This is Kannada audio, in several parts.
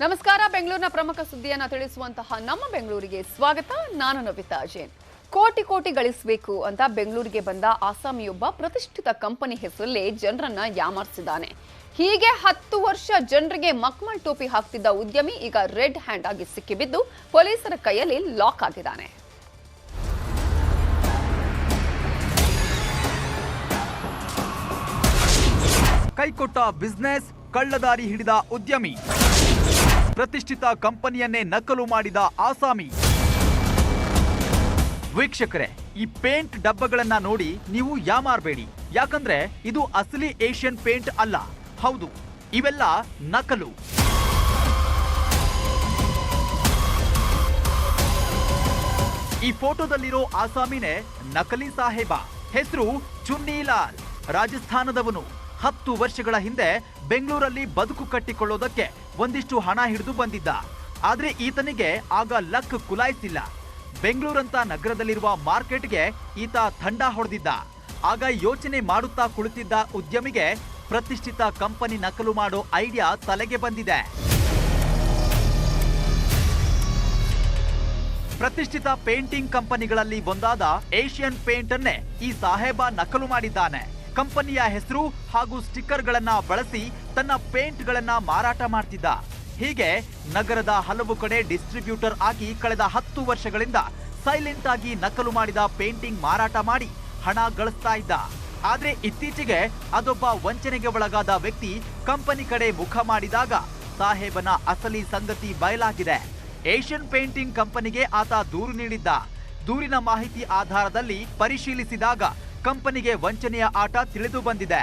ನಮಸ್ಕಾರ. ಬೆಂಗಳೂರಿನ ಪ್ರಮುಖ ಸುದ್ದಿಯನ್ನು ತಿಳಿಸುವಂತಹ ನಮ್ಮ ಬೆಂಗಳೂರಿಗೆ ಸ್ವಾಗತ. ನಾನು ನವಿತಾ ಜೈನ್. ಕೋಟಿ ಕೋಟಿ ಗಳಿಸಬೇಕು ಅಂತ ಬೆಂಗಳೂರಿಗೆ ಬಂದ ಆಸಾಮಿಯೊಬ್ಬ ಪ್ರತಿಷ್ಠಿತ ಕಂಪನಿ ಹೆಸರಲ್ಲಿ ಜನರನ್ನ ಯಾಮಾರಿಸಿದ್ದಾನೆ. ಹೀಗೆ 10 ವರ್ಷ ಜನರಿಗೆ ಮಕ್ಮಲ್ ಟೋಪಿ ಹಾಕ್ತಿದ್ದ ಉದ್ಯಮಿ ಈಗ ರೆಡ್ ಹ್ಯಾಂಡ್ ಆಗಿ ಸಿಕ್ಕಿಬಿದ್ದು ಪೊಲೀಸರ ಕೈಯಲ್ಲಿ ಲಾಕ್ ಆಗಿದ್ದಾನೆ. ಕೈಕೊಟ್ಟ ಬಿಸ್ನೆಸ್, ಕಳ್ಳದಾರಿ ಹಿಡಿದ ಉದ್ಯಮಿ, ಪ್ರತಿಷ್ಠಿತ ಕಂಪನಿಯನ್ನೇ ನಕಲು ಮಾಡಿದ ಆಸಾಮಿ. ವೀಕ್ಷಕರೇ, ಈ ಪೇಂಟ್ ಡಬ್ಬಗಳನ್ನ ನೋಡಿ ನೀವು ಯಾಮಾರಬೇಡಿ. ಯಾಕಂದ್ರೆ ಇದು ಅಸಲಿ ಏಷ್ಯನ್ ಪೇಂಟ್ ಅಲ್ಲ. ಹೌದು, ಇವೆಲ್ಲ ನಕಲು. ಈ ಫೋಟೋದಲ್ಲಿರೋ ಆಸಾಮಿನೇ ನಕಲಿ ಸಾಹೇಬ. ಹೆಸರು ಚುನ್ನಿಲಾಲ್. ರಾಜಸ್ಥಾನದವನು. 10 ವರ್ಷಗಳ ಹಿಂದೆ ಬೆಂಗಳೂರಲ್ಲಿ ಬದುಕು ಕಟ್ಟಿಕೊಳ್ಳೋದಕ್ಕೆ ಒಂದಿಷ್ಟು ಹಣ ಹಿಡಿದು ಬಂದಿದ್ದ. ಆದ್ರೆ ಈತನಿಗೆ ಆಗ ಲಕ್ ಕುಲಾಯಿಸಿಲ್ಲ. ಬೆಂಗಳೂರಂತ ನಗರದಲ್ಲಿರುವ ಮಾರ್ಕೆಟ್ಗೆ ಈತ ಥಂಡ ಹೊಡೆದಿದ್ದ. ಆಗ ಯೋಚನೆ ಮಾಡುತ್ತಾ ಕುಳಿತಿದ್ದ ಉದ್ಯಮಿಗೆ ಪ್ರತಿಷ್ಠಿತ ಕಂಪನಿ ನಕಲು ಮಾಡೋ ಐಡಿಯಾ ತಲೆಗೆ ಬಂದಿದೆ. ಪ್ರತಿಷ್ಠಿತ ಪೇಂಟಿಂಗ್ ಕಂಪನಿಗಳಲ್ಲಿ ಒಂದಾದ ಏಷ್ಯನ್ ಪೇಂಟ್ ಅನ್ನೇ ಈ ಸಾಹೇಬ ನಕಲು ಮಾಡಿದ್ದಾನೆ. ಕಂಪನಿಯ ಹೆಸರು ಹಾಗೂ ಸ್ಟಿಕ್ಕರ್ಗಳನ್ನ ಬಳಸಿ ತನ್ನ ಪೇಂಟ್ಗಳನ್ನ ಮಾರಾಟ ಮಾಡ್ತಿದ್ದ. ಹೀಗೆ ನಗರದ ಹಲವು ಕಡೆ ಡಿಸ್ಟ್ರಿಬ್ಯೂಟರ್ ಆಗಿ ಕಳೆದ 10 ವರ್ಷಗಳಿಂದ ಸೈಲೆಂಟ್ ಆಗಿ ನಕಲು ಮಾಡಿದ ಪೇಂಟಿಂಗ್ ಮಾರಾಟ ಮಾಡಿ ಹಣ ಗಳಿಸ್ತಾ ಇದ್ದ. ಆದ್ರೆ ಇತ್ತೀಚೆಗೆ ಅದೊಬ್ಬ ವಂಚನೆಗೆ ಒಳಗಾದ ವ್ಯಕ್ತಿ ಕಂಪನಿ ಕಡೆ ಮುಖ ಮಾಡಿದಾಗ ಸಾಹೇಬನ ಅಸಲಿ ಸಂಗತಿ ಬಯಲಾಗಿದೆ. ಏಷ್ಯನ್ ಪೇಂಟಿಂಗ್ ಕಂಪನಿಗೆ ಆತ ದೂರು ನೀಡಿದ್ದ. ದೂರಿನ ಮಾಹಿತಿ ಆಧಾರದಲ್ಲಿ ಪರಿಶೀಲಿಸಿದಾಗ ಕಂಪನಿಗೆ ವಂಚನೆಯ ಆಟ ತಿಳಿದು ಬಂದಿದೆ.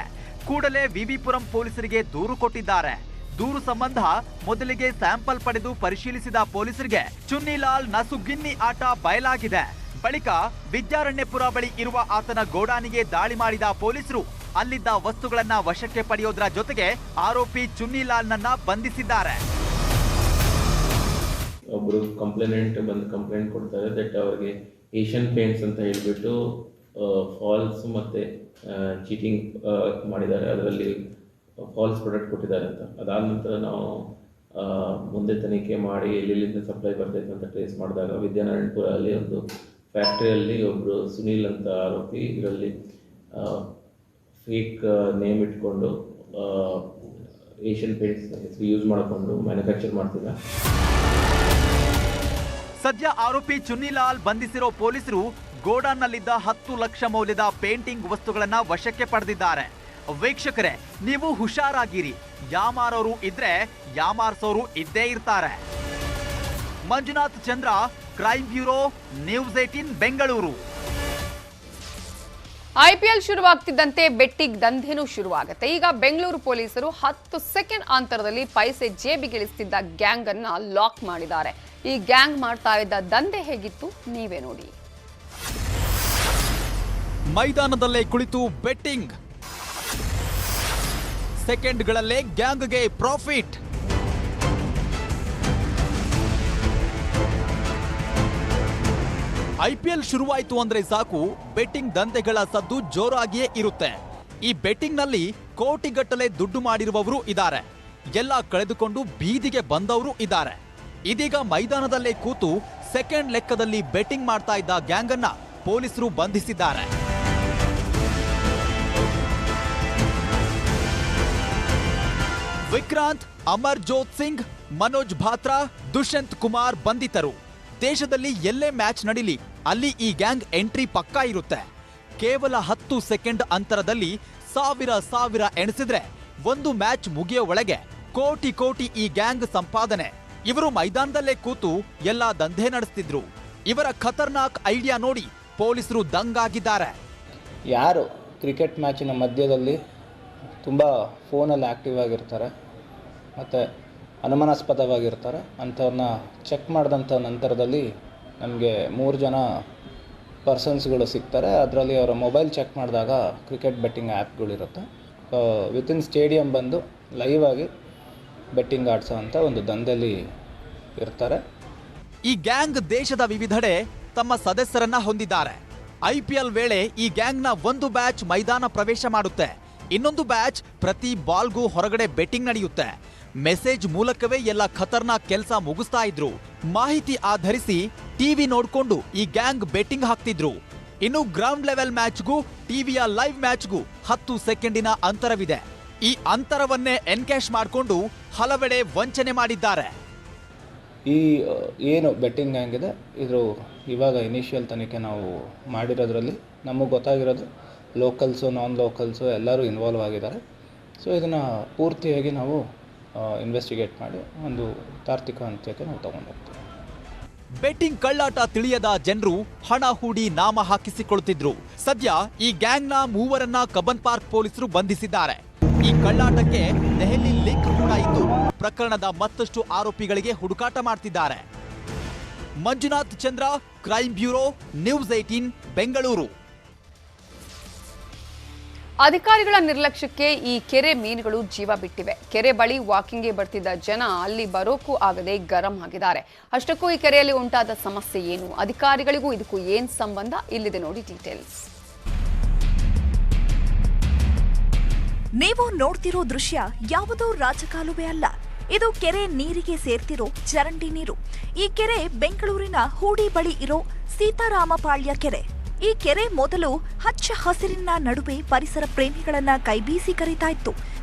ಕೂಡಲೇ ವಿವಿಪುರಂ ಪೊಲೀಸರಿಗೆ ದೂರು ಕೊಟ್ಟಿದ್ದಾರೆ. ದೂರು ಸಂಬಂಧ ಮೊದಲಿಗೆ ಸ್ಯಾಂಪಲ್ ಪಡೆದು ಪರಿಶೀಲಿಸಿದ ಪೊಲೀಸರಿಗೆ ಚುನ್ನಿಲಾಲ್ ನಸುಗಿನ್ನಿ ಆಟ ಬಯಲಾಗಿದೆ. ಬಳಿಕ ವಿದ್ಯಾರಣ್ಯಪುರ ಬಳಿ ಇರುವ ಆತನ ಗೋಡಾನಿಗೆ ದಾಳಿ ಮಾಡಿದ ಪೊಲೀಸರು ಅಲ್ಲಿದ್ದ ವಸ್ತುಗಳನ್ನ ವಶಕ್ಕೆ ಪಡೆಯೋದ್ರ ಜೊತೆಗೆ ಆರೋಪಿ ಚುನ್ನಿಲಾಲ್ನನ್ನ ಬಂಧಿಸಿದ್ದಾರೆ. ಒಬ್ಬರು ಕಂಪ್ಲೇಂಟ್ ಕೊಡ್ತಾರೆ ದಟ್ ಅವರಿಗೆ ಏಷ್ಯನ್ ಪೇಂಟ್ಸ್ ಅಂತ ಹೇಳಿಬಿಟ್ಟು ಫಾಲ್ಸ್ ಮತ್ತು ಚೀಟಿಂಗ್ ಮಾಡಿದ್ದಾರೆ, ಅದರಲ್ಲಿ ಫಾಲ್ಸ್ ಪ್ರಾಡಕ್ಟ್ ಕೊಟ್ಟಿದ್ದಾರೆ ಅಂತ. ಅದಾದ ನಂತರ ನಾವು ಮುಂದೆ ತನಿಖೆ ಮಾಡಿ ಎಲ್ಲಿಂದ ಸಪ್ಲೈ ಬರ್ತೈತೆ ಅಂತ ಟ್ರೇಸ್ ಮಾಡಿದಾಗ ವಿದ್ಯಾನಾರಾಯಣಪುರ ಅಲ್ಲಿ ಒಂದು ಫ್ಯಾಕ್ಟ್ರಿಯಲ್ಲಿ ಒಬ್ಬರು ಸುನೀಲ್ ಅಂತ ಆರೋಪಿ ಇದರಲ್ಲಿ ಫೇಕ್ ನೇಮ್ ಇಟ್ಕೊಂಡು ಏಷ್ಯನ್ ಪೇಂಟ್ಸ್ ಹೆಸರು ಯೂಸ್ ಮಾಡಿಕೊಂಡು ಮ್ಯಾನುಫ್ಯಾಕ್ಚರ್ ಮಾಡ್ತಿದ್ದ. ಸದ್ಯ ಆರೋಪಿ ಚುನ್ನಿಲಾಲ್ ಬಂಧಿಸಿರೋ ಪೊಲೀಸರು ಗೋಡಾನ್ನಲ್ಲಿದ್ದ 10 ಲಕ್ಷ ಮೌಲ್ಯದ ಪೇಂಟಿಂಗ್ ವಸ್ತುಗಳನ್ನ ವಶಕ್ಕೆ ಪಡೆದಿದ್ದಾರೆ. ವೀಕ್ಷಕರೇ, ನೀವು ಹುಷಾರಾಗಿರಿ. ಯಾಮಾರೋರು ಇದ್ರೆ ಯಾಮಾರ್ಸೋರು ಇದ್ದೇ ಇರ್ತಾರೆ. Manjunath Chandra, crime bureau, news 18 Bengaluru. IPL ಶುರುವಾಗ್ತಿದ್ದಂತೆ ಬೆಟ್ಟಿಂಗ್ ದಂಧೆನೂ ಶುರುವಾಗುತ್ತೆ. ಈಗ ಬೆಂಗಳೂರು ಪೊಲೀಸರು 10 ಸೆಕೆಂಡ್ ಅಂತರದಲ್ಲಿ ಪೈಸೆ ಜೇಬಿಗಿಳಿಸ್ತಿದ್ದ ಗ್ಯಾಂಗ್ ಅನ್ನ ಲಾಕ್ ಮಾಡಿದ್ದಾರೆ. ಈ ಗ್ಯಾಂಗ್ ಮಾಡ್ತಾ ಇದ್ದ ದಂಧೆ ಹೇಗಿತ್ತು ನೀವೇ ನೋಡಿ. ಮೈದಾನದಲ್ಲೇ ಕುಳಿತು ಬೆಟ್ಟಿಂಗ್, ಸೆಕೆಂಡ್ಗಳಲ್ಲೇ ಗ್ಯಾಂಗ್ಗೆ ಪ್ರಾಫಿಟ್. ಐಪಿಎಲ್ ಶುರುವಾಯಿತು ಅಂದ್ರೆ ಸಾಕು, ಬೆಟ್ಟಿಂಗ್ ದಂಧೆಗಳ ಸದ್ದು ಜೋರಾಗಿಯೇ ಇರುತ್ತೆ. ಈ ಬೆಟ್ಟಿಂಗ್ನಲ್ಲಿ ಕೋಟಿಗಟ್ಟಲೆ ದುಡ್ಡು ಮಾಡಿರುವವರು ಇದ್ದಾರೆ. ಎಲ್ಲ ಕಳೆದುಕೊಂಡು ಬೀದಿಗೆ ಬಂದವರು ಇದ್ದಾರೆ. ಇದೀಗ ಮೈದಾನದಲ್ಲೇ ಕೂತು ಸೆಕೆಂಡ್ ಲೆಕ್ಕದಲ್ಲಿ ಬೆಟ್ಟಿಂಗ್ ಮಾಡ್ತಾ ಇದ್ದ ಗ್ಯಾಂಗ್ ಅನ್ನ ಪೊಲೀಸರು ಬಂಧಿಸಿದ್ದಾರೆ. ವಿಕ್ರಾಂತ್, ಅಮರ್ಜೋತ್ ಸಿಂಗ್, ಮನೋಜ್ ಭಾತ್ರಾ, ದುಷ್ಯಂತ್ ಕುಮಾರ್ ಬಂಧಿತರು. ದೇಶದಲ್ಲಿ ಎಲ್ಲೇ ಮ್ಯಾಚ್ ನಡೀಲಿ ಅಲ್ಲಿ ಈ ಗ್ಯಾಂಗ್ ಎಂಟ್ರಿ ಪಕ್ಕಾ ಇರುತ್ತೆ. ಕೇವಲ 10 ಸೆಕೆಂಡ್ ಅಂತರದಲ್ಲಿ ಸಾವಿರ ಎಣಿಸಿದ್ರೆ ಒಂದು ಮ್ಯಾಚ್ ಮುಗಿಯೋ ಒಳಗೆ ಕೋಟಿ ಕೋಟಿ ಈ ಗ್ಯಾಂಗ್ ಸಂಪಾದನೆ. ಇವರು ಮೈದಾನದಲ್ಲೇ ಕೂತು ಎಲ್ಲ ದಂಧೆ ನಡೆಸ್ತಿದ್ರು. ಇವರ ಖತರ್ನಾಕ್ ಐಡಿಯಾ ನೋಡಿ ಪೊಲೀಸರು ದಂಗಾಗಿದ್ದಾರೆ. ಯಾರು ಕ್ರಿಕೆಟ್ ಮ್ಯಾಚಿನ ಮಧ್ಯದಲ್ಲಿ ತುಂಬ ಫೋನಲ್ಲಿ ಆ್ಯಕ್ಟಿವ್ ಆಗಿರ್ತಾರೆ ಮತ್ತು ಅನುಮಾನಾಸ್ಪದವಾಗಿರ್ತಾರೆ ಅಂಥವ್ರನ್ನ ಚೆಕ್ ಮಾಡಿದಂಥ ನಂತರದಲ್ಲಿ ನಮಗೆ 3 ಜನ ಪರ್ಸನ್ಸ್ಗಳು ಸಿಗ್ತಾರೆ. ಅದರಲ್ಲಿ ಅವರ ಮೊಬೈಲ್ ಚೆಕ್ ಮಾಡಿದಾಗ ಕ್ರಿಕೆಟ್ ಬೆಟ್ಟಿಂಗ್ ಆ್ಯಪ್ಗಳಿರುತ್ತೆ. ವಿತಿನ್ ಸ್ಟೇಡಿಯಂ ಬಂದು ಲೈವ್ ಆಗಿ ಬೆಟ್ಟಿಂಗ್ ಆಡಿಸೋ ಅಂಥ ಒಂದು ದಂಧೆಯಲ್ಲಿ ಇರ್ತಾರೆ. ಈ ಗ್ಯಾಂಗ್ ದೇಶದ ವಿವಿಧೆಡೆ ತಮ್ಮ ಸದಸ್ಯರನ್ನ ಹೊಂದಿದ್ದಾರೆ. ಐಪಿಎಲ್ ವೇಳೆ ಈ ಗ್ಯಾಂಗ್ನ ಒಂದು ಬ್ಯಾಚ್ ಮೈದಾನ ಪ್ರವೇಶ ಮಾಡುತ್ತೆ. ಇನ್ನೊಂದು ಬ್ಯಾಚ್ ಪ್ರತಿ ಬಾಲ್ಗೂ ಹೊರಗಡೆ ಬೆಟ್ಟಿಂಗ್ ನಡೆಯುತ್ತೆ. ಮೆಸೇಜ್ ಮೂಲಕವೇ ಎಲ್ಲ ಖತರ್ನಾಕ್ ಕೆಲಸ ಮುಗಿಸ್ತಾ ಇದ್ರು. ಮಾಹಿತಿ ಆಧರಿಸಿ ಟಿವಿ ನೋಡ್ಕೊಂಡು ಈ ಗ್ಯಾಂಗ್ ಬೆಟ್ಟಿಂಗ್ ಹಾಕ್ತಿದ್ರು. ಇನ್ನು ಗ್ರೌಂಡ್ ಲೆವೆಲ್ ಮ್ಯಾಚ್ಗೂ ಟಿವಿಯ ಲೈವ್ ಮ್ಯಾಚ್ಗೂ 10 ಸೆಕೆಂಡಿನ ಅಂತರವಿದೆ. ಈ ಅಂತರವನ್ನೇ ಎನ್ಕ್ಯಾಶ್ ಮಾಡಿಕೊಂಡು ಹಲವೆಡೆ ವಂಚನೆ ಮಾಡಿದ್ದಾರೆ. ಈ ಏನು ಬೆಟ್ಟಿಂಗ್ ಗ್ಯಾಂಗ್ ಇದೆ, ಇದು ಇವಾಗ ಇನಿಷಿಯಲ್ ತನಿಖೆ ನಾವು ಮಾಡಿರೋದ್ರಲ್ಲಿ ನಮಗೆ ಗೊತ್ತಾಗಿರೋದು ಲೋಕಲ್ಸು ನಾನ್ ಲೋಕಲ್ಸು ಎಲ್ಲರೂ ಇನ್ವಾಲ್ವ್ ಆಗಿದ್ದಾರೆ. ಸೊ ಇದನ್ನು ಪೂರ್ತಿಯಾಗಿ ನಾವು ಇನ್ವೆಸ್ಟಿಗೇಟ್ ಮಾಡಿ ಒಂದು ತಾರ್ಕಿಕ ಅಂತ್ಯಕ್ಕೆ ನಾವು ತಗೊಂಡೋಗ್ತೀವಿ. ಬೆಟ್ಟಿಂಗ್ ಕಳ್ಳಾಟ ತಿಳಿಯದ ಜನರು ಹಣ ಹೂಡಿ ನಾಮ ಹಾಕಿಸಿಕೊಳ್ಳುತ್ತಿದ್ರು. ಸದ್ಯ ಈ ಗ್ಯಾಂಗ್ನ 3 ಕಬ್ಬನ್ ಪಾರ್ಕ್ ಪೊಲೀಸರು ಬಂಧಿಸಿದ್ದಾರೆ. ಈ ಕಳ್ಳಾಟಕ್ಕೆ ದೆಹಲಿ ಲಿಂಕ್ ಕೂಡ ಇದ್ದು ಪ್ರಕರಣದ ಮತ್ತಷ್ಟು ಆರೋಪಿಗಳಿಗೆ ಹುಡುಕಾಟ ಮಾಡ್ತಿದ್ದಾರೆ. Manjunath Chandra, crime bureau, news 18 Bengaluru. ಅಧಿಕಾರಿಗಳ ನಿರ್ಲಕ್ಷ್ಯಕ್ಕೆ ಈ ಕೆರೆ ಮೀನುಗಳು ಜೀವ ಬಿಟ್ಟಿವೆ. ಕೆರೆ ಬಳಿ ವಾಕಿಂಗ್ಗೆ ಬರ್ತಿದ್ದ ಜನ ಅಲ್ಲಿ ಬರೋಕ್ಕೂ ಆಗದೆ ಗರಂ ಆಗಿದ್ದಾರೆ. ಅಷ್ಟಕ್ಕೂ ಈ ಕೆರೆಯಲ್ಲಿ ಉಂಟಾದ ಸಮಸ್ಯೆ ಏನು, ಅಧಿಕಾರಿಗಳಿಗೂ ಇದಕ್ಕೂ ಏನ್ ಸಂಬಂಧ, ಇಲ್ಲಿದೆ ನೋಡಿ ಡೀಟೇಲ್ಸ್. ನೀವು ನೋಡ್ತಿರೋ ದೃಶ್ಯ ಯಾವುದೋ ರಾಜಕಾಲುವೆ ಅಲ್ಲ, ಇದು ಕೆರೆ ನೀರಿಗೆ ಸೇರ್ತಿರೋ ಚರಂಡಿ ನೀರು. ಈ ಕೆರೆ ಬೆಂಗಳೂರಿನ ಹೂಡಿ ಬಳಿ ಇರೋ ಸೀತಾರಾಮಪಾಳ್ಯ ಕೆರೆ. ಈ ಕೆರೆ ಮೊದಲು ಹಚ್ಚ ಹಸಿರಿನ ನಡುವೆ ಪರಿಸರ ಪ್ರೇಮಿಗಳನ್ನ ಕೈಬೀಸಿ ಕರೀತಾ ಇತ್ತು.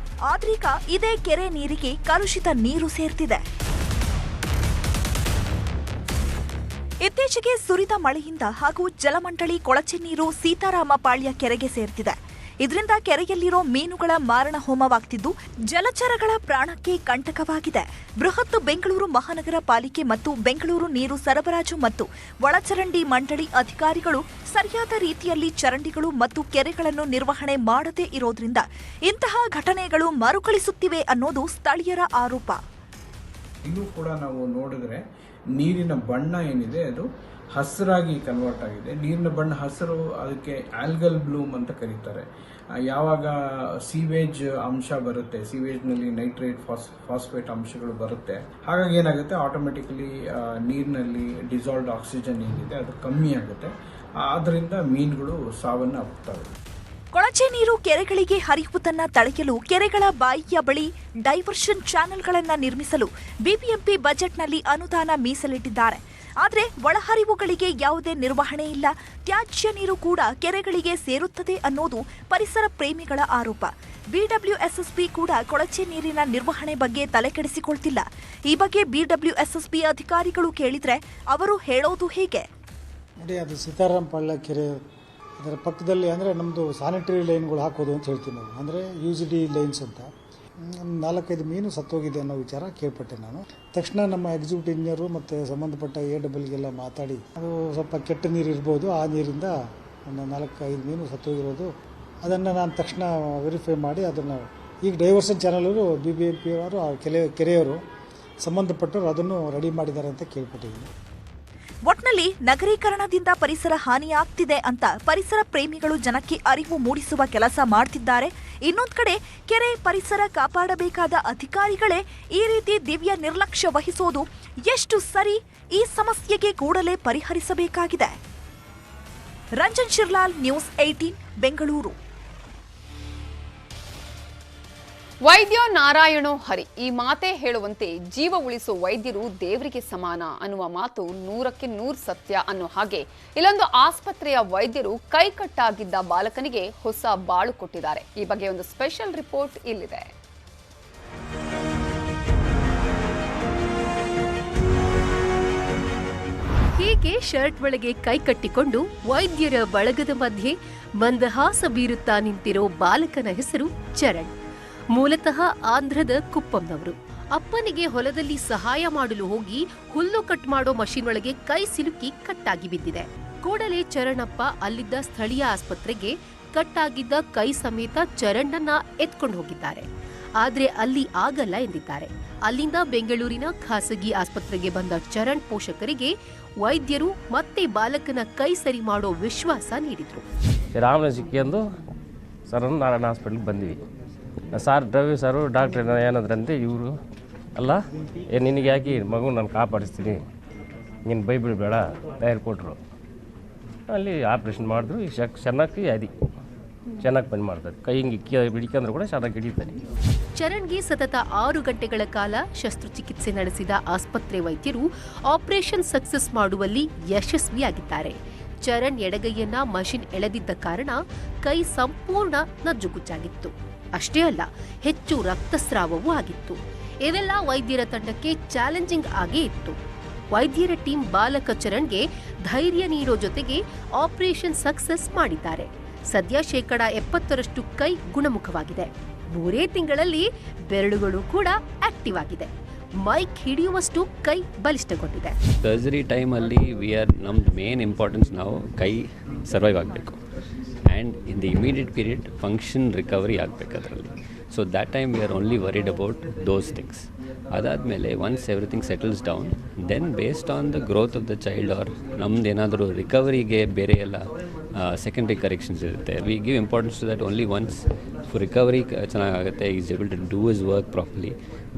ಆದ್ರೀಗ ಇದೇ ಕೆರೆ ನೀರಿಗೆ ಕಲುಷಿತ ನೀರು ಸೇರ್ತಿದೆ. ಇತ್ತೀಚೆಗೆ ಸುರಿದ ಮಳೆಯಿಂದ ಹಾಗೂ ಜಲಮಂಡಳಿ ಕೊಳಚೆ ನೀರು ಸೀತಾರಾಮಪಾಳ್ಯ ಕೆರೆಗೆ ಸೇರ್ತಿದೆ. ಇದರಿಂದ ಕೆರೆಯಲ್ಲಿರೋ ಮೀನುಗಳ ಮಾರಣ ಹೋಮವಾಗ್ತಿದ್ದು ಜಲಚರಗಳ ಪ್ರಾಣಕ್ಕೆ ಕಂಟಕವಾಗಿದೆ. ಬೃಹತ್ ಬೆಂಗಳೂರು ಮಹಾನಗರ ಪಾಲಿಕೆ ಮತ್ತು ಬೆಂಗಳೂರು ನೀರು ಸರಬರಾಜು ಮತ್ತು ಒಳಚರಂಡಿ ಮಂಡಳಿ ಅಧಿಕಾರಿಗಳು ಸರಿಯಾದ ರೀತಿಯಲ್ಲಿ ಚರಂಡಿಗಳು ಮತ್ತು ಕೆರೆಗಳನ್ನು ನಿರ್ವಹಣೆ ಮಾಡದೇ ಇರೋದ್ರಿಂದ ಇಂತಹ ಘಟನೆಗಳು ಮರುಕಳಿಸುತ್ತಿವೆ ಅನ್ನೋದು ಸ್ಥಳೀಯರ ಆರೋಪ. ಇನ್ನೂ ಕೂಡ ನಾವು ನೋಡಿದ್ರೆ ನೀರಿನ ಬಣ್ಣ ಏನಿದೆ ಅದು ಹಸಿರಾಗಿ ಕನ್ವರ್ಟ್ ಆಗಿದೆ. ನೀರಿನ ಬಣ್ಣ ಹಸಿರು, ಅದಕ್ಕೆ ಆಲ್ಗಲ್ ಬ್ಲೂಮ್ ಅಂತ ಕರೀತಾರೆ. ಯಾವಾಗ ಸೀವೇಜ್ ಅಂಶ ಬರುತ್ತೆ, ಸೀವೇಜ್ನಲ್ಲಿ ನೈಟ್ರೇಟ್ ಫಾಸ್ಫೇಟ್ ಅಂಶಗಳು ಬರುತ್ತೆ, ಹಾಗಾಗಿ ಏನಾಗುತ್ತೆ, ಆಟೋಮೆಟಿಕಲಿ ನೀರಿನಲ್ಲಿ ಡಿಸಾಲ್ವ್ಡ್ ಆಕ್ಸಿಜನ್ ಏನಿದೆ ಅದು ಕಮ್ಮಿ ಆಗುತ್ತೆ. ಅದರಿಂದ ಮೀನುಗಳು ಸಾವನ್ನು ಅಪ್ಪುತ್ತವೆ. ಕೊಳಚೆ ನೀರು ಕೆರೆಗಳಿಗೆ ಹರಿಯುವುದನ್ನು ತಡೆಯಲು ಕೆರೆಗಳ ಬಾಯಿಯ ಬಳಿ ಡೈವರ್ಷನ್ ಚಾನೆಲ್ಗಳನ್ನು ನಿರ್ಮಿಸಲು ಬಿಬಿಎಂಪಿ ಬಜೆಟ್ನಲ್ಲಿ ಅನುದಾನ ಮೀಸಲಿಟ್ಟಿದ್ದಾರೆ. ಆದರೆ ಒಳಹರಿವುಗಳಿಗೆ ಯಾವುದೇ ನಿರ್ವಹಣೆ ಇಲ್ಲ. ತ್ಯಾಜ್ಯ ನೀರು ಕೂಡ ಕೆರೆಗಳಿಗೆ ಸೇರುತ್ತದೆ ಅನ್ನೋದು ಪರಿಸರ ಪ್ರೇಮಿಗಳ ಆರೋಪ. ಬಿಡಬ್ಲ್ಯೂಎಸ್ಎಸ್ಬಿ ಕೂಡ ಕೊಳಚೆ ನೀರಿನ ನಿರ್ವಹಣೆ ಬಗ್ಗೆ ತಲೆಕೆಡಿಸಿಕೊಳ್ತಿಲ್ಲ. ಈ ಬಗ್ಗೆ ಬಿಡಬ್ಲ್ಯೂಎಸ್ಎಸ್ಬಿ ಅಧಿಕಾರಿಗಳು ಕೇಳಿದ್ರೆ ಅವರು ಹೇಳೋದು ಹೀಗೆ. ನೋಡಿ, ಅದು ಸೀತಾರಾಮಪಾಳ್ಯ ಕೆರೆ, ಅದರ ಪಕ್ಕದಲ್ಲಿ ಅಂದರೆ ನಮ್ಮದು ಸ್ಯಾನಿಟರಿ ಲೈನ್ಗಳು ಹಾಕೋದು ಅಂತ ಹೇಳ್ತೀವಿ ನಾವು, ಅಂದರೆ ಯುಜಿಡಿ ಲೈನ್ಸ್ ಅಂತ. 4-5 ಮೀನು ಸತ್ತೋಗಿದೆ ಅನ್ನೋ ವಿಚಾರ ಕೇಳ್ಪಟ್ಟೆ ನಾನು. ತಕ್ಷಣ ನಮ್ಮ ಎಕ್ಸಿಕ್ಯೂಟಿವ್ ಇಂಜಿನಿಯರು ಮತ್ತು ಸಂಬಂಧಪಟ್ಟ AWಗೆಲ್ಲ ಮಾತಾಡಿ, ಅದು ಸ್ವಲ್ಪ ಕೆಟ್ಟ ನೀರು ಇರ್ಬೋದು, ಆ ನೀರಿಂದ ಒಂದು 4-5 ಮೀನು ಸತ್ತೋಗಿರೋದು, ಅದನ್ನು ನಾನು ತಕ್ಷಣ ವೆರಿಫೈ ಮಾಡಿ ಅದನ್ನು ಈಗ ಡೈವರ್ಷನ್ ಚಾನಲವರು BBMP ಅವರು ಕೆರೆಯವರು ಸಂಬಂಧಪಟ್ಟವರು ಅದನ್ನು ರೆಡಿ ಮಾಡಿದ್ದಾರೆ ಅಂತ ಕೇಳ್ಪಟ್ಟಿದ್ದೀನಿ. ಒಟ್ನಲ್ಲಿ ನಗರೀಕರಣದಿಂದ ಪರಿಸರ ಹಾನಿಯಾಗ್ತಿದೆ ಅಂತ ಪರಿಸರ ಪ್ರೇಮಿಗಳು ಜನಕ್ಕೆ ಅರಿವು ಮೂಡಿಸುವ ಕೆಲಸ ಮಾಡ್ತಿದ್ದಾರೆ. ಇನ್ನೊಂದು ಕಡೆ ಕೆರೆ ಪರಿಸರ ಕಾಪಾಡಬೇಕಾದ ಅಧಿಕಾರಿಗಳೇ ಈ ರೀತಿ ದಿವ್ಯ ನಿರ್ಲಕ್ಷ್ಯ ವಹಿಸೋದು ಎಷ್ಟು ಸರಿ? ಈ ಸಮಸ್ಯೆಗೆ ಕೂಡಲೇ ಪರಿಹರಿಸಬೇಕಾಗಿದೆ. ರಂಜನ್ ಶಿರ್ಲಾಲ್, ನ್ಯೂಸ್ 18 ಬೆಂಗಳೂರು. ವೈದ್ಯ ನಾರಾಯಣೋ ಹರಿ, ಈ ಮಾತೇ ಹೇಳುವಂತೆ ಜೀವ ಉಳಿಸೋ ವೈದ್ಯರು ದೇವರಿಗೆ ಸಮಾನ ಅನ್ನುವ ಮಾತು 100ಕ್ಕೆ 100 ಸತ್ಯ ಅನ್ನೋ ಹಾಗೆ ಇಲ್ಲೊಂದು ಆಸ್ಪತ್ರೆಯ ವೈದ್ಯರು ಕೈಕಟ್ಟಾಗಿದ್ದ ಬಾಲಕನಿಗೆ ಹೊಸ ಬಾಳು ಕೊಟ್ಟಿದ್ದಾರೆ. ಈ ಬಗ್ಗೆ ಒಂದು ಸ್ಪೆಷಲ್ ರಿಪೋರ್ಟ್ ಇಲ್ಲಿದೆ. ಹೀಗೆ ಶರ್ಟ್ ಒಳಗೆ ಕೈಕಟ್ಟಿಕೊಂಡು ವೈದ್ಯರ ಬಳಗದ ಮಧ್ಯೆ ಮಂದಹಾಸ ಬೀರುತ್ತಾ ನಿಂತಿರೋ ಬಾಲಕನ ಹೆಸರು ಚರಣ್. ಮೂಲತಃ ಆಂಧ್ರದ ಕುಪ್ಪಂನವರು. ಅಪ್ಪನಿಗೆ ಹೊಲದಲ್ಲಿ ಸಹಾಯ ಮಾಡಲು ಹೋಗಿ ಹುಲ್ಲು ಕಟ್ ಮಾಡೋ ಮಷೀನ್ ಒಳಗೆ ಕೈ ಸಿಲುಕಿ ಕಟ್ಟಾಗಿ ಬಿದ್ದಿದೆ. ಕೂಡಲೇ ಚರಣಪ್ಪ ಅಲ್ಲಿದ್ದ ಸ್ಥಳೀಯ ಆಸ್ಪತ್ರೆಗೆ ಕಟ್ಟಾಗಿದ್ದ ಕೈ ಸಮೇತ ಚರಣನ್ನ ಎತ್ಕೊಂಡು ಹೋಗಿದ್ದಾರೆ. ಆದ್ರೆ ಅಲ್ಲಿ ಆಗಲ್ಲ ಎಂದಿದ್ದಾರೆ. ಅಲ್ಲಿಂದ ಬೆಂಗಳೂರಿನ ಖಾಸಗಿ ಆಸ್ಪತ್ರೆಗೆ ಬಂದ ಚರಣ್ ಪೋಷಕರಿಗೆ ವೈದ್ಯರು ಮತ್ತೆ ಬಾಲಕನ ಕೈ ಸರಿ ಮಾಡೋ ವಿಶ್ವಾಸ ನೀಡಿದ್ರು. ರಾಮನ ಸಿಕ್ಕಿಂದು ಸರ್ ನಾರಾಯಣ ಹಾಸ್ಪಿಟ್ಲಿಗೆ ಬಂದ್ವಿ. ಸಾರ್ ರವಿ ಸಾರು ಡಾಕ್ಟ್ರ್ ಏನಂದ್ರಂತೆ, ಇವರು ಅಲ್ಲ ನಿನಗೆ ಯಾಕೆ ಮಗು ನಾನು ಕಾಪಾಡಿಸ್ತೀನಿ, ನೀನು ಬೈಬಿಡಬೇಡ ಧೈರ್ಯ ಕೊಟ್ಟರು. ಅಲ್ಲಿ ಆಪ್ರೇಷನ್ ಮಾಡಿದ್ರು. ಈಗ ಚೆನ್ನಾಗಿ ಆದಿ ಚೆನ್ನಾಗಿ ಪನಿ ಮಾಡ್ತಾರೆ. ಕೈ ಹಿಂಗೆ ಹಿಡಿಕಂದ್ರೆ ಕೂಡ ಚೆನ್ನಾಗಿ ಹಿಡಿತಾರೆ. ಚರಣ್ಗೆ ಸತತ 6 ಗಂಟೆಗಳ ಕಾಲ ಶಸ್ತ್ರಚಿಕಿತ್ಸೆ ನಡೆಸಿದ ಆಸ್ಪತ್ರೆ ವೈದ್ಯರು ಆಪರೇಷನ್ ಸಕ್ಸಸ್ ಮಾಡುವಲ್ಲಿ ಯಶಸ್ವಿಯಾಗಿದ್ದಾರೆ. ಚರಣ್ ಎಡಗೈಯನ್ನ ಮಷಿನ್ ಎಳೆದಿದ್ದ ಕಾರಣ ಕೈ ಸಂಪೂರ್ಣ ನಜ್ಜುಗುಜ್ಜಾಗಿತ್ತು. ಅಷ್ಟೇ ಅಲ್ಲ, ಹೆಚ್ಚು ರಕ್ತಸ್ರಾವವೂ ಆಗಿತ್ತು. ಇವೆಲ್ಲ ವೈದ್ಯರ ತಂಡಕ್ಕೆ ಚಾಲೆಂಜಿಂಗ್ ಆಗೇ ಇತ್ತು. ವೈದ್ಯರ ಟೀಮ್ ಬಾಲಕ ಚರಣ್ಗೆ ಧೈರ್ಯ ನೀಡೋ ಜೊತೆಗೆ ಆಪರೇಷನ್ ಸಕ್ಸಸ್ ಮಾಡಿದ್ದಾರೆ. ಸದ್ಯ 70% ಕೈ ಗುಣಮುಖವಾಗಿದೆ. 3 ತಿಂಗಳಲ್ಲಿ ಬೆರಳುಗಳು ಕೂಡ ಆಕ್ಟಿವ್ ಆಗಿದೆ. ಮೈಕ್ ಹಿಡಿಯುವಷ್ಟು ಕೈ ಬಲಿಷ್ಠಗೊಂಡಿದೆ. ಸರ್ಜರಿ ಟೈಮಲ್ಲಿ ನಮ್ದು ಮೇನ್ ಇಂಪಾರ್ಟೆನ್ಸ್ ನಾವು ಕೈ ಸರ್ವೈವ್ ಆಗಬೇಕು and in the immediate period function recovery ಆಗಬೇಕು ಅದರಲ್ಲಿ. So that time we are only worried about those things. ಅದಾದಮೇಲೆ once everything settles down then based on the growth of the child or ನಮ್ದು ಏನಾದರೂ ರಿಕವರಿಗೆ ಬೇರೆ ಎಲ್ಲ ಸೆಕೆಂಡ್ರಿ ಕರೆಕ್ಷನ್ಸ್ ಇರುತ್ತೆ. We give importance to that only once recovery ಚೆನ್ನಾಗುತ್ತೆ, is able to do his work properly,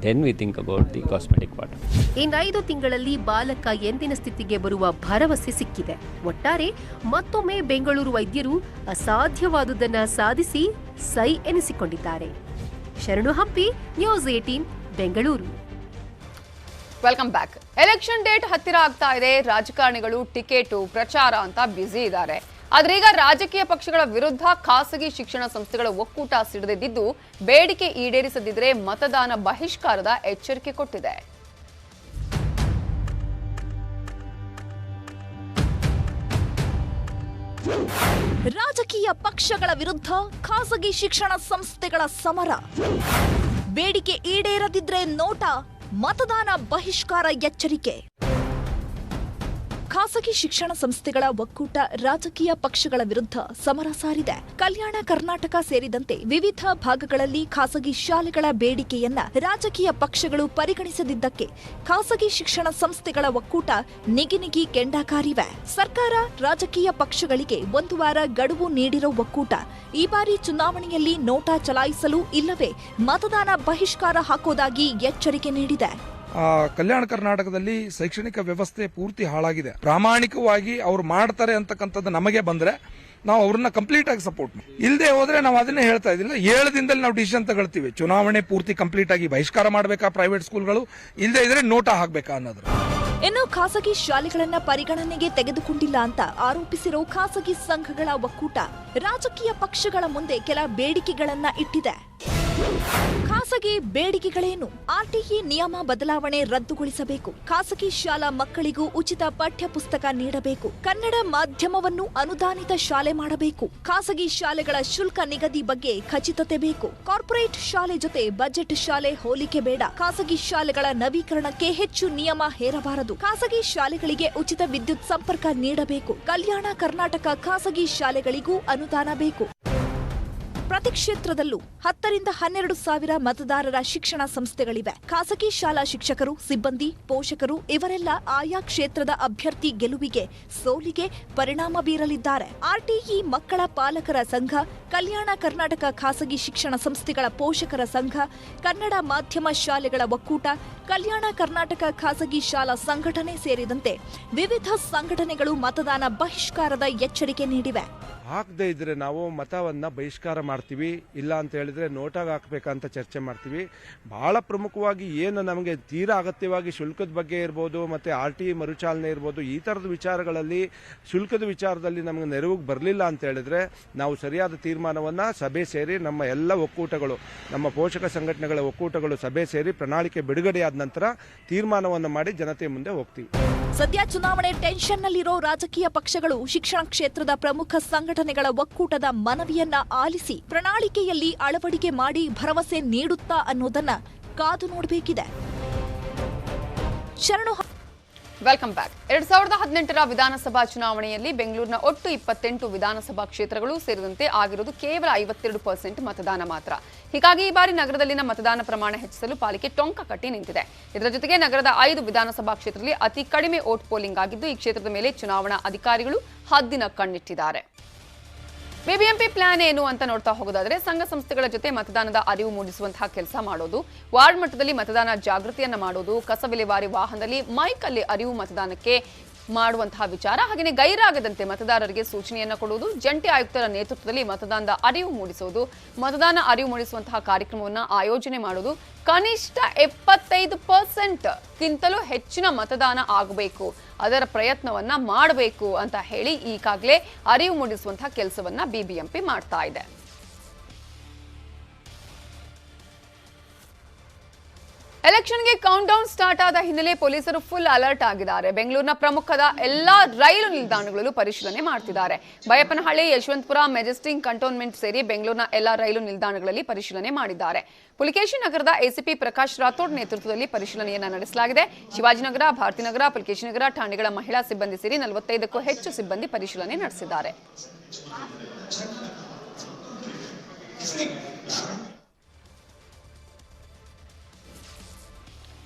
then we think about the cosmetic part. ಇನ್ನು 5 ತಿಂಗಳಲ್ಲಿ ಬಾಲಕ ಎಂದಿನ ಸ್ಥಿತಿಗೆ ಬರುವ ಭರವಸೆ ಸಿಕ್ಕಿದೆ. ಒಟ್ಟಾರೆ ಮತ್ತೊಮ್ಮೆ ಬೆಂಗಳೂರು ವೈದ್ಯರು ಅಸಾಧ್ಯವಾದುದನ್ನು ಸಾಧಿಸಿ ಸೈ ಎನಿಸಿಕೊಂಡಿದ್ದಾರೆ. ಶರಣು Hampi, news 18 Bengaluru. Welcome back. Election date ಹತ್ತಿರ ಆಗ್ತಾ ಇದೆ. ರಾಜಕಾರಣಿಗಳು ಟಿಕೆಟ್ ಪ್ರಚಾರ ಅಂತ ಬ್ಯುಸಿ ಇದ್ದಾರೆ. ಆದ್ರೆ ಈಗ ರಾಜಕೀಯ ಪಕ್ಷಗಳ ವಿರುದ್ಧ ಖಾಸಗಿ ಶಿಕ್ಷಣ ಸಂಸ್ಥೆಗಳ ಒಕ್ಕೂಟ ಸಿಡಿದಿದ್ದು ಬೇಡಿಕೆ ಈಡೇರಿಸದಿದ್ರೆ ಮತದಾನ ಬಹಿಷ್ಕಾರದ ಎಚ್ಚರಿಕೆ ಕೊಟ್ಟಿದೆ. ರಾಜಕೀಯ ಪಕ್ಷಗಳ ವಿರುದ್ಧ ಖಾಸಗಿ ಶಿಕ್ಷಣ ಸಂಸ್ಥೆಗಳ ಸಮರ. ಬೇಡಿಕೆ ಈಡೇರದಿದ್ರೆ ನೋಟ, ಮತದಾನ ಬಹಿಷ್ಕಾರ ಎಚ್ಚರಿಕೆ. ಖಾಸಗಿ ಶಿಕ್ಷಣ ಸಂಸ್ಥೆಗಳ ಒಕ್ಕೂಟ ರಾಜಕೀಯ ಪಕ್ಷಗಳ ವಿರುದ್ಧ ಸಮರ ಸಾರಿದೆ. ಕಲ್ಯಾಣ ಕರ್ನಾಟಕ ಸೇರಿದಂತೆ ವಿವಿಧ ಭಾಗಗಳಲ್ಲಿ ಖಾಸಗಿ ಶಾಲೆಗಳ ಬೇಡಿಕೆಯನ್ನ ರಾಜಕೀಯ ಪಕ್ಷಗಳು ಪರಿಗಣಿಸದಿದ್ದಕ್ಕೆ ಖಾಸಗಿ ಶಿಕ್ಷಣ ಸಂಸ್ಥೆಗಳ ಒಕ್ಕೂಟ ನಿಗಿನಿಗಿ ಕೆಂಡಕಾರಿವೆ. ಸರ್ಕಾರ ರಾಜಕೀಯ ಪಕ್ಷಗಳಿಗೆ 1 ವಾರ ಗಡುವು ನೀಡಿರೋ ಒಕ್ಕೂಟ ಈ ಬಾರಿ ಚುನಾವಣೆಯಲ್ಲಿ ನೋಟಾ ಚಲಾಯಿಸಲು ಇಲ್ಲವೇ ಮತದಾನ ಬಹಿಷ್ಕಾರ ಹಾಕೋದಾಗಿ ಎಚ್ಚರಿಕೆ ನೀಡಿದೆ. ಕಲ್ಯಾಣ ಕರ್ನಾಟಕದಲ್ಲಿ ಶೈಕ್ಷಣಿಕ ವ್ಯವಸ್ಥೆ ಪೂರ್ತಿ ಹಾಳಾಗಿದೆ. ಪ್ರಾಮಾಣಿಕವಾಗಿ ಅವ್ರು ಮಾಡ್ತಾರೆ ಅಂತಕ್ಕಂಥದ್ದು ನಮಗೆ ಬಂದ್ರೆ ನಾವು ಅವ್ರನ್ನ ಕಂಪ್ಲೀಟ್ ಆಗಿ ಸಪೋರ್ಟ್ ಮಾಡಿ, ಇಲ್ಲದೆ ಹೋದ್ರೆ ನಾವು ಅದನ್ನೇ ಹೇಳ್ತಾ ಇದ್ದಿಲ್ಲ, 7 ದಿನದಲ್ಲಿ ನಾವು ಡಿಸಿಷನ್ ತಗೊಳ್ತೀವಿ. ಚುನಾವಣೆ ಪೂರ್ತಿ ಕಂಪ್ಲೀಟ್ ಆಗಿ ಬಹಿಷ್ಕಾರ ಮಾಡಬೇಕಾ ಪ್ರೈವೇಟ್ ಸ್ಕೂಲ್ಗಳು, ಇಲ್ಲದೆ ಇದ್ರೆ ನೋಟಾ ಹಾಕ್ಬೇಕಾ ಅನ್ನೋದು. ಇನ್ನು ಖಾಸಗಿ ಶಾಲೆಗಳನ್ನ ಪರಿಗಣನೆಗೆ ತೆಗೆದುಕೊಂಡಿಲ್ಲ ಅಂತ ಆರೋಪಿಸಿರೋ ಖಾಸಗಿ ಸಂಘಗಳ ಒಕ್ಕೂಟ ರಾಜಕೀಯ ಪಕ್ಷಗಳ ಮುಂದೆ ಕೆಲ ಬೇಡಿಕೆಗಳನ್ನ ಇಟ್ಟಿದೆ. ಖಾಸಗಿ ಬೇಡಿಕೆಗಳೇನು? ಆರ್ಟಿಇ ನಿಯಮ ಬದಲಾವಣೆ ರದ್ದುಗೊಳಿಸಬೇಕು. ಖಾಸಗಿ ಶಾಲಾ ಮಕ್ಕಳಿಗೂ ಉಚಿತ ಪಠ್ಯ ಪುಸ್ತಕ ನೀಡಬೇಕು. ಕನ್ನಡ ಮಾಧ್ಯಮವನ್ನು ಅನುದಾನಿತ ಶಾಲೆ ಮಾಡಬೇಕು. ಖಾಸಗಿ ಶಾಲೆಗಳ ಶುಲ್ಕ ನಿಗದಿ ಬಗ್ಗೆ ಖಚಿತತೆ ಬೇಕು. ಕಾರ್ಪೊರೇಟ್ ಶಾಲೆ ಜೊತೆ ಬಜೆಟ್ ಶಾಲೆ ಹೋಲಿಕೆ ಬೇಡ. ಖಾಸಗಿ ಶಾಲೆಗಳ ನವೀಕರಣಕ್ಕೆ ಹೆಚ್ಚು ನಿಯಮ ಹೇರಬಾರದು. ಖಾಸಗಿ ಶಾಲೆಗಳಿಗೆ ಉಚಿತ ವಿದ್ಯುತ್ ಸಂಪರ್ಕ ನೀಡಬೇಕು. ಕಲ್ಯಾಣ ಕರ್ನಾಟಕ ಖಾಸಗಿ ಶಾಲೆಗಳಿಗೂ ಅನುದಾನ ಬೇಕು. ಪ್ರತಿ ಕ್ಷೇತ್ರದಲ್ಲೂ 10 ರಿಂದ 12 ಸಾವಿರ ಮತದಾರರ ಶಿಕ್ಷಣ ಸಂಸ್ಥೆಗಳಿವೆ. ಖಾಸಗಿ ಶಾಲಾ ಶಿಕ್ಷಕರು, ಸಿಬ್ಬಂದಿ, ಪೋಷಕರು ಇವರೆಲ್ಲ ಆಯಾ ಕ್ಷೇತ್ರದ ಅಭ್ಯರ್ಥಿ ಗೆಲುವಿಗೆ, ಸೋಲಿಗೆ ಪರಿಣಾಮ ಬೀರಲಿದ್ದಾರೆ. ಆರ್ಟಿಇ ಮಕ್ಕಳ ಪಾಲಕರ ಸಂಘ, ಕಲ್ಯಾಣ ಕರ್ನಾಟಕ ಖಾಸಗಿ ಶಿಕ್ಷಣ ಸಂಸ್ಥೆಗಳ ಪೋಷಕರ ಸಂಘ, ಕನ್ನಡ ಮಾಧ್ಯಮ ಶಾಲೆಗಳ ಒಕ್ಕೂಟ, ಕಲ್ಯಾಣ ಕರ್ನಾಟಕ ಖಾಸಗಿ ಶಾಲಾ ಸಂಘಟನೆ ಸೇರಿದಂತೆ ವಿವಿಧ ಸಂಘಟನೆಗಳು ಮತದಾನ ಬಹಿಷ್ಕಾರದ ಎಚ್ಚರಿಕೆ ನೀಡಿವೆ. ಹಾಕದೇ ಇದ್ರೆ ನಾವು ಮತವನ್ನ ಬಹಿಷ್ಕಾರ ಮಾಡ್ತೀವಿ, ಇಲ್ಲ ಅಂತ ಹೇಳಿದ್ರೆ ನೋಟಾಗಿ ಹಾಕ್ಬೇಕಂತ ಚರ್ಚೆ ಮಾಡ್ತೀವಿ. ಬಹಳ ಪ್ರಮುಖವಾಗಿ ಏನು ನಮಗೆ ತೀರಾ ಅಗತ್ಯವಾಗಿ ಶುಲ್ಕದ ಬಗ್ಗೆ ಇರ್ಬೋದು, ಮತ್ತೆ RTI ಮರುಚಾಲನೆ ಇರ್ಬೋದು, ಈ ಥರದ ವಿಚಾರಗಳಲ್ಲಿ ಶುಲ್ಕದ ವಿಚಾರದಲ್ಲಿ ನಮಗೆ ನೆರವಿಗೆ ಬರಲಿಲ್ಲ ಅಂತ ಹೇಳಿದ್ರೆ ನಾವು ಸರಿಯಾದ ತೀರ್ಮಾನವನ್ನ ಸಭೆ ಸೇರಿ ನಮ್ಮ ಎಲ್ಲ ಒಕ್ಕೂಟಗಳು, ನಮ್ಮ ಪೋಷಕ ಸಂಘಟನೆಗಳ ಒಕ್ಕೂಟಗಳು ಸಭೆ ಸೇರಿ ಪ್ರಣಾಳಿಕೆ ಬಿಡುಗಡೆಯಾದ ನಂತರ ತೀರ್ಮಾನವನ್ನು ಮಾಡಿ ಜನತೆ ಮುಂದೆ ಹೋಗ್ತೀವಿ. ಸದ್ಯ ಚುನಾವಣೆ ಟೆನ್ಷನ್ನಲ್ಲಿರೋ ರಾಜಕೀಯ ಪಕ್ಷಗಳು ಶಿಕ್ಷಣ ಕ್ಷೇತ್ರದ ಪ್ರಮುಖ ಸಂಘಟನೆಗಳ ಒಕ್ಕೂಟದ ಮನವಿಯನ್ನ ಆಲಿಸಿ ಪ್ರಣಾಳಿಕೆಯಲ್ಲಿ ಅಳವಡಿಕೆ ಮಾಡಿ ಭರವಸೆ ನೀಡುತ್ತಾ ಅನ್ನೋದನ್ನ ಕಾದು ನೋಡಬೇಕಿದೆ. Welcome back. 2018ರ ವಿಧಾನಸಭಾ ಚುನಾವಣೆಯಲ್ಲಿ ಬೆಂಗಳೂರಿನ ಒಟ್ಟು 28 ವಿಧಾನಸಭಾ ಕ್ಷೇತ್ರಗಳು ಸೇರಿದಂತೆ ಆಗಿರುವುದು ಕೇವಲ 52% ಮತದಾನ ಮಾತ್ರ. ಹೀಗಾಗಿ ಈ ಬಾರಿ ನಗರದಲ್ಲಿನ ಮತದಾನ ಪ್ರಮಾಣ ಹೆಚ್ಚಿಸಲು ಪಾಲಿಕೆ ಟೊಂಕ ಕಟ್ಟಿ ನಿಂತಿದೆ. ಇದರ ಜೊತೆಗೆ ನಗರದ 5 ವಿಧಾನಸಭಾ ಕ್ಷೇತ್ರದಲ್ಲಿ ಅತಿ ಕಡಿಮೆ ವೋಟ್ ಪೋಲಿಂಗ್ ಆಗಿದ್ದು, ಈ ಕ್ಷೇತ್ರದ ಮೇಲೆ ಚುನಾವಣಾ ಅಧಿಕಾರಿಗಳು ಹದ್ದಿನ ಕಣ್ಣಿಟ್ಟಿದ್ದಾರೆ. ಬಿಬಿಎಂಪಿ ಪ್ಲಾನ್ ಏನು ಅಂತ ನೋಡ್ತಾ ಹೋಗೋದಾದ್ರೆ, ಸಂಘ ಸಂಸ್ಥೆಗಳ ಜೊತೆ ಮತದಾನದ ಅರಿವು ಮೂಡಿಸುವಂತಹ ಕೆಲಸ ಮಾಡೋದು, ವಾರ್ಡ್ ಮಟ್ಟದಲ್ಲಿ ಮತದಾನ ಜಾಗೃತಿಯನ್ನ ಮಾಡೋದು, ಕಸ ವಿಲೇವಾರಿ ವಾಹನದಲ್ಲಿ ಮೈಕ್ ಅಲ್ಲಿ ಅರಿವು ಮತದಾನಕ್ಕೆ ಮಾಡುವಂತಹ ವಿಚಾರ, ಹಾಗೆಯೇ ಗೈರಾಗದಂತೆ ಮತದಾರರಿಗೆ ಸೂಚನೆಯನ್ನ ಕೊಡುವುದು, ಜಂಟಿ ಆಯುಕ್ತರ ನೇತೃತ್ವದಲ್ಲಿ ಮತದಾನದ ಅರಿವು ಮೂಡಿಸುವುದು, ಮತದಾನ ಅರಿವು ಮೂಡಿಸುವಂತಹ ಕಾರ್ಯಕ್ರಮವನ್ನು ಆಯೋಜನೆ ಮಾಡುವುದು, ಕನಿಷ್ಠ 75% ಗಿಂತಲೂ ಹೆಚ್ಚಿನ ಮತದಾನ ಆಗಬೇಕು, ಅದರ ಪ್ರಯತ್ನವನ್ನ ಮಾಡಬೇಕು ಅಂತ ಹೇಳಿ ಈಗಾಗಲೇ ಅರಿವು ಮೂಡಿಸುವಂತಹ ಕೆಲಸವನ್ನ ಬಿಬಿಎಂಪಿ ಮಾಡ್ತಾ ಇದೆ. ಎಲೆಕ್ಷನ್ಗೆ ಕೌಂಟ್ ಡೌನ್ ಸ್ಟಾರ್ಟ್ ಆದ ಹಿನ್ನೆಲೆ ಪೊಲೀಸರು ಫುಲ್ ಅಲರ್ಟ್ ಆಗಿದ್ದಾರೆ. ಬೆಂಗಳೂರಿನ ಪ್ರಮುಖದ ಎಲ್ಲಾ ರೈಲು ನಿಲ್ದಾಣಗಳಲ್ಲೂ ಪರಿಶೀಲನೆ ಮಾಡ್ತಿದ್ದಾರೆ. ಬೈಯಪ್ಪನಹಳ್ಳಿ, ಯಶವಂತಪುರ, ಮೆಜೆಸ್ಟಿಕ್, ಕಂಟೋನ್ಮೆಂಟ್ ಸೇರಿ ಬೆಂಗಳೂರಿನ ಎಲ್ಲಾ ರೈಲು ನಿಲ್ದಾಣಗಳಲ್ಲಿ ಪರಿಶೀಲನೆ ಮಾಡಿದ್ದಾರೆ. ಪುಲಿಕೇಶಿ ನಗರದ ಎಸಿಪಿ ಪ್ರಕಾಶ್ ರಾಥೋಡ್ ನೇತೃತ್ವದಲ್ಲಿ ಪರಿಶೀಲನೆಯನ್ನ ನಡೆಸಲಾಗಿದೆ. ಶಿವಾಜಿನಗರ, ಭಾರತೀನಗರ, ಪುಲಿಕೇಶಿ ನಗರ ಠಾಣೆಗಳ ಮಹಿಳಾ ಸಿಬ್ಬಂದಿ ಸೇರಿ 45ಕ್ಕೂ ಹೆಚ್ಚು ಸಿಬ್ಬಂದಿ ಪರಿಶೀಲನೆ ನಡೆಸಿದ್ದಾರೆ.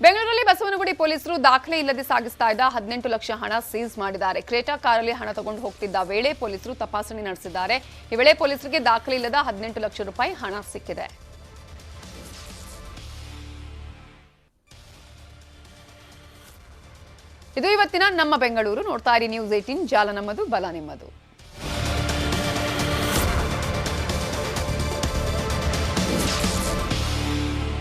ಬೆಂಗಳೂರಲ್ಲಿ ಬಸವನಗುಡಿ ಪೊಲೀಸರು ದಾಖಲೆ ಇಲ್ಲದೆ ಸಾಗಿಸ್ತಾ ಇದ್ದ 18 ಲಕ್ಷ ಹಣ ಸೀಸ್ ಮಾಡಿದ್ದಾರೆ. ಕ್ರೇಟಾ ಕಾರಲ್ಲಿ ಹಣ ತಗೊಂಡು ಹೋಗ್ತಿದ್ದ ವೇಳೆ ಪೊಲೀಸರು ತಪಾಸಣೆ ನಡೆಸಿದ್ದಾರೆ. ಈ ವೇಳೆ ಪೊಲೀಸರಿಗೆ ದಾಖಲೆ ಇಲ್ಲದ 18 ಲಕ್ಷ ರೂಪಾಯಿ ಹಣ ಸಿಕ್ಕಿದೆ. ಇದು ಇವತ್ತಿನ ನಮ್ಮ ಬೆಂಗಳೂರು. ನೋಡ್ತಾ ಇರಿ ನ್ಯೂಸ್ 18, ಜಾಲ ನಮ್ಮದು, ಬಲ ನಿಮ್ಮದು.